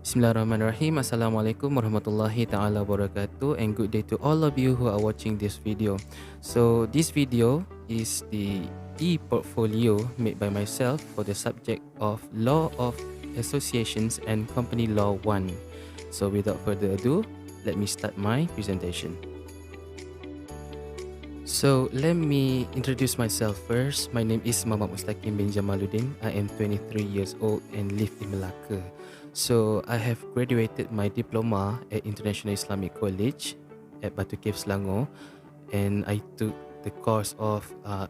Bismillahirrahmanirrahim. Assalamualaikum warahmatullahi ta'ala wabarakatuh, and good day to all of you who are watching this video. So this video is the e-portfolio made by myself for the subject of Law of Associations and Company Law 1. So without further ado, let me start my presentation. So let me introduce myself first. My name is Mustaqeem Jamaluddin. I am 23 years old and live in Malacca. So I have graduated my diploma at International Islamic College at Batu Cave, Selangor, and I took the course of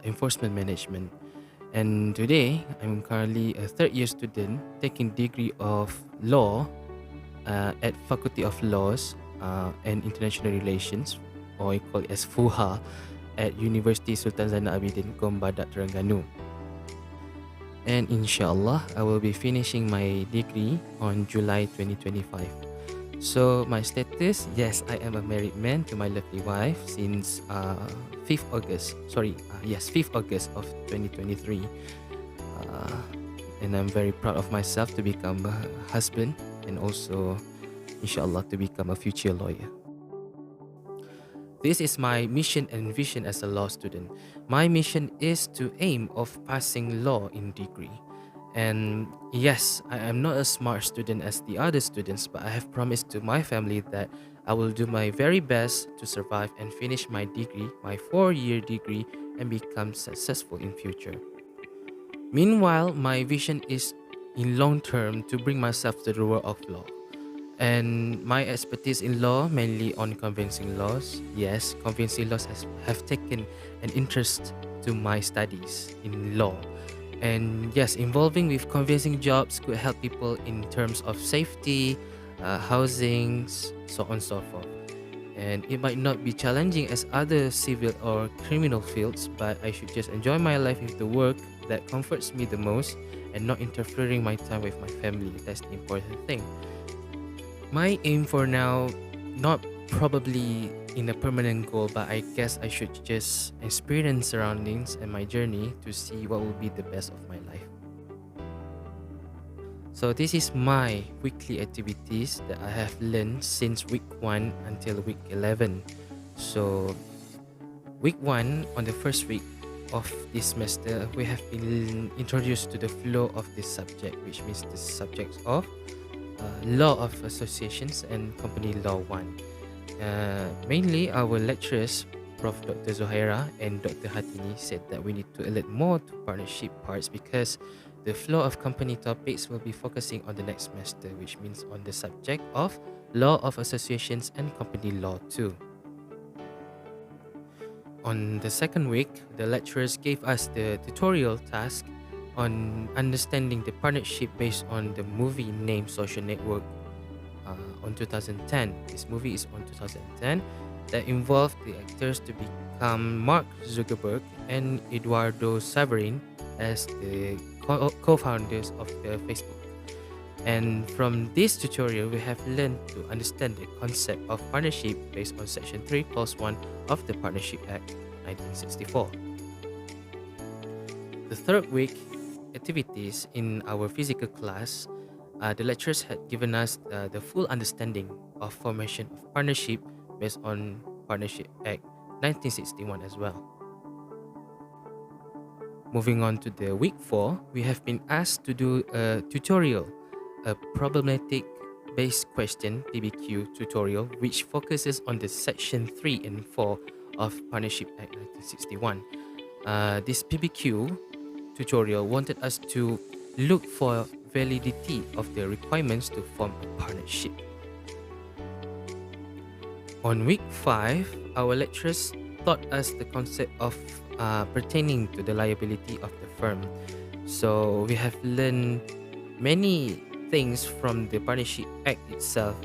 Enforcement Management. And today, I'm currently a third year student taking degree of Law at Faculty of Laws and International Relations, or I call it as FUHA, at University Sultan Zainal Abidin, Gombadak, Terengganu. And inshallah, I will be finishing my degree on July 2025. So my status, yes, I am a married man to my lovely wife since 5th August. 5th August of 2023. And I'm very proud of myself to become a husband and also, inshallah, to become a future lawyer. This is my mission and vision as a law student. My mission is to aim of passing law in degree. And yes, I am not a smart student as the other students, but I have promised to my family that I will do my very best to survive and finish my degree, my 4-year degree, and become successful in future. Meanwhile, my vision is in long term to bring myself to the world of law. And my expertise in law, mainly on conveyancing laws. Yes, conveyancing laws have taken an interest to my studies in law. And yes, involving with conveyancing jobs could help people in terms of safety, housing, so on and so forth. And it might not be challenging as other civil or criminal fields, but I should just enjoy my life with the work that comforts me the most and not interfering my time with my family. That's the important thing. My aim for now, not probably in a permanent goal, but I guess I should just experience surroundings and my journey to see what will be the best of my life. So this is my weekly activities that I have learned since week 1 until week 11. So week 1, on the first week of this semester, we have been introduced to the flow of this subject, which means the subjects of Law of Associations and Company Law 1. Mainly, our lecturers, Prof. Dr. Zohaira and Dr. Hatini, said that we need to alert more to partnership parts because the flow of company topics will be focusing on the next semester, which means on the subject of Law of Associations and Company Law 2. On the second week, the lecturers gave us the tutorial task on understanding the partnership based on the movie named Social Network on 2010. This movie is on 2010 that involved the actors to become Mark Zuckerberg and Eduardo Saverin as the co-founders of the Facebook. And from this tutorial, we have learned to understand the concept of partnership based on Section 3 Clause 1 of the Partnership Act 1964. The third week activities in our physical class, the lecturers had given us the full understanding of formation of partnership based on Partnership Act 1961 as well. Moving on to the week 4, we have been asked to do a tutorial, a problematic based question PBQ tutorial, which focuses on the Section 3 and 4 of Partnership Act 1961. This PBQ tutorial wanted us to look for validity of the requirements to form a partnership. On week 5, our lecturers taught us the concept of pertaining to the liability of the firm. So we have learned many things from the Partnership Act itself,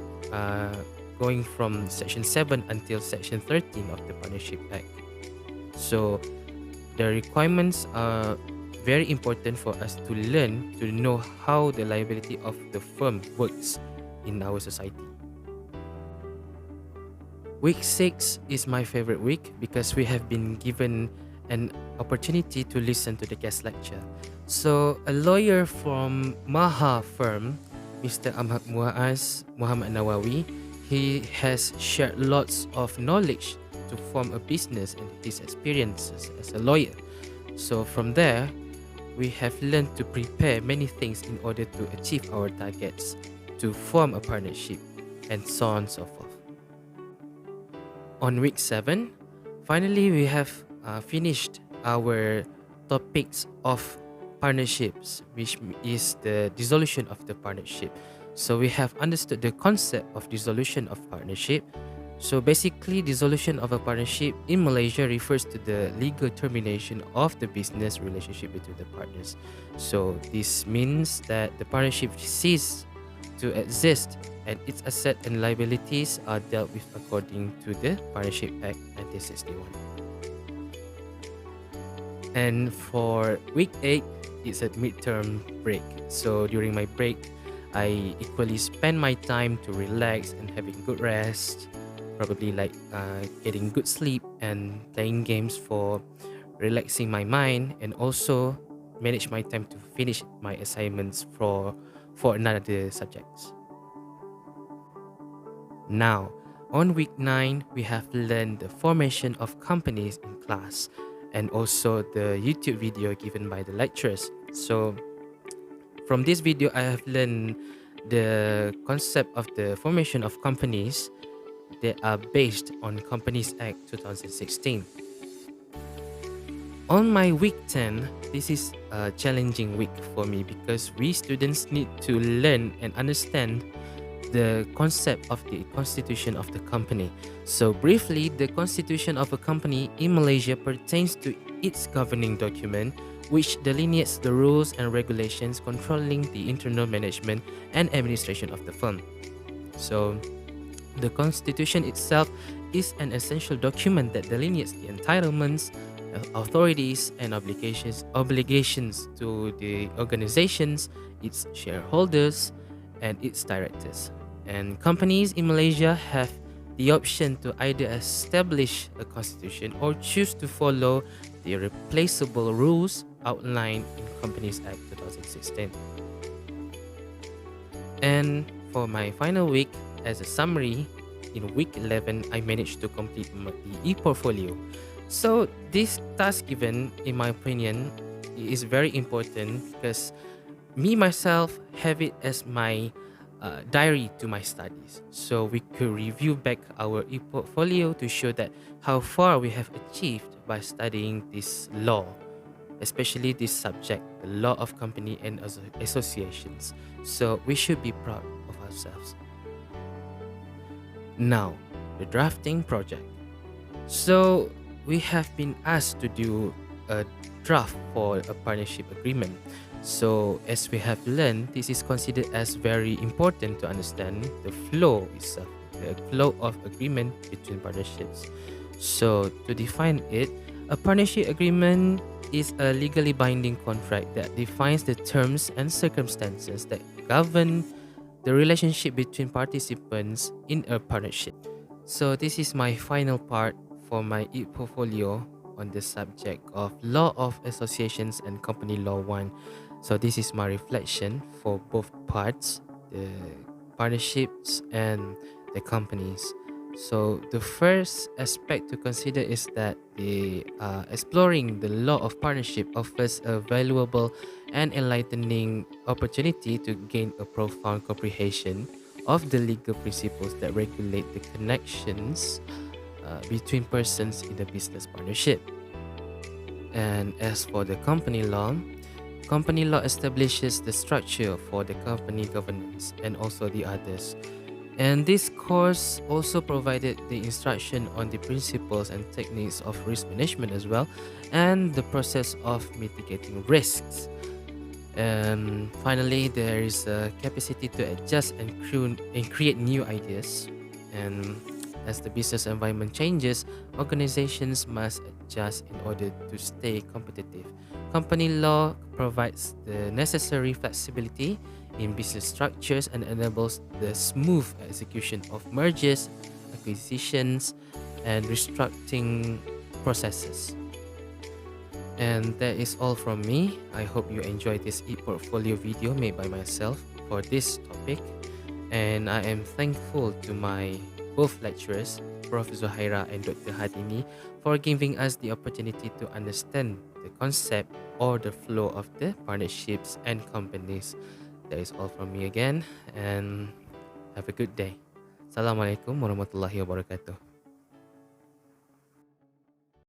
going from Section 7 until Section 13 of the Partnership Act. So the requirements are very important for us to learn to know how the liability of the firm works in our society. Week 6 is my favorite week because we have been given an opportunity to listen to the guest lecture. So a lawyer from Maha firm Mr. Ahmad Muhammad Nawawi, he has shared lots of knowledge to form a business and his experiences as a lawyer. So from there, we have learned to prepare many things in order to achieve our targets, to form a partnership, and so on and so forth. On week 7, finally we have finished our topics of partnerships, which is the dissolution of the partnership. So we have understood the concept of dissolution of partnership. So basically, dissolution of a partnership in Malaysia refers to the legal termination of the business relationship between the partners. So this means that the partnership ceases to exist and its assets and liabilities are dealt with according to the Partnership Act 1961. And for week 8, it's a midterm break. So during my break, I equally spend my time to relax and having good rest, probably like getting good sleep and playing games for relaxing my mind, and also manage my time to finish my assignments for another subjects. Now, on week 9, we have learned the formation of companies in class and also the YouTube video given by the lecturers. So from this video, I have learned the concept of the formation of companies that are based on Companies Act 2016. On my week 10, this is a challenging week for me because we students need to learn and understand the concept of the constitution of the company. So briefly, the constitution of a company in Malaysia pertains to its governing document, which delineates the rules and regulations controlling the internal management and administration of the firm. So the constitution itself is an essential document that delineates the entitlements, authorities, and obligations to the organizations, its shareholders, and its directors. And companies in Malaysia have the option to either establish a constitution or choose to follow the irreplaceable rules outlined in Companies Act 2016. And for my final week, as a summary, in week 11, I managed to complete the e-portfolio. So this task given, in my opinion, is very important because me myself have it as my diary to my studies. So we could review back our e-portfolio to show that how far we have achieved by studying this law, especially this subject, the law of company and associations. So we should be proud of ourselves. Now, the drafting project. So we have been asked to do a draft for a partnership agreement. So as we have learned, this is considered as very important to understand the flow itself, the flow of agreement between partnerships. So to define it, a partnership agreement is a legally binding contract that defines the terms and circumstances that govern the relationship between participants in a partnership. So this is my final part for my e-portfolio on the subject of Law of Associations and Company Law 1. So this is my reflection for both parts, the partnerships and the companies. So the first aspect to consider is that exploring the law of partnership offers a valuable and enlightening opportunity to gain a profound comprehension of the legal principles that regulate the connections between persons in a business partnership. And as for the company law establishes the structure for the company governance and also the others. And this course also provided the instruction on the principles and techniques of risk management as well, and the process of mitigating risks. And finally, there is a capacity to adjust and create new ideas. And as the business environment changes, organizations must adjust in order to stay competitive. Company law provides the necessary flexibility in business structures and enables the smooth execution of mergers, acquisitions, and restructuring processes. And that is all from me. I hope you enjoyed this e-portfolio video made by myself for this topic. And I am thankful to my both lecturers, Prof. Zuhaira and Dr. Hadini, for giving us the opportunity to understand the concept or the flow of the partnerships and companies. That is all from me again, and have a good day. Assalamualaikum warahmatullahi wabarakatuh.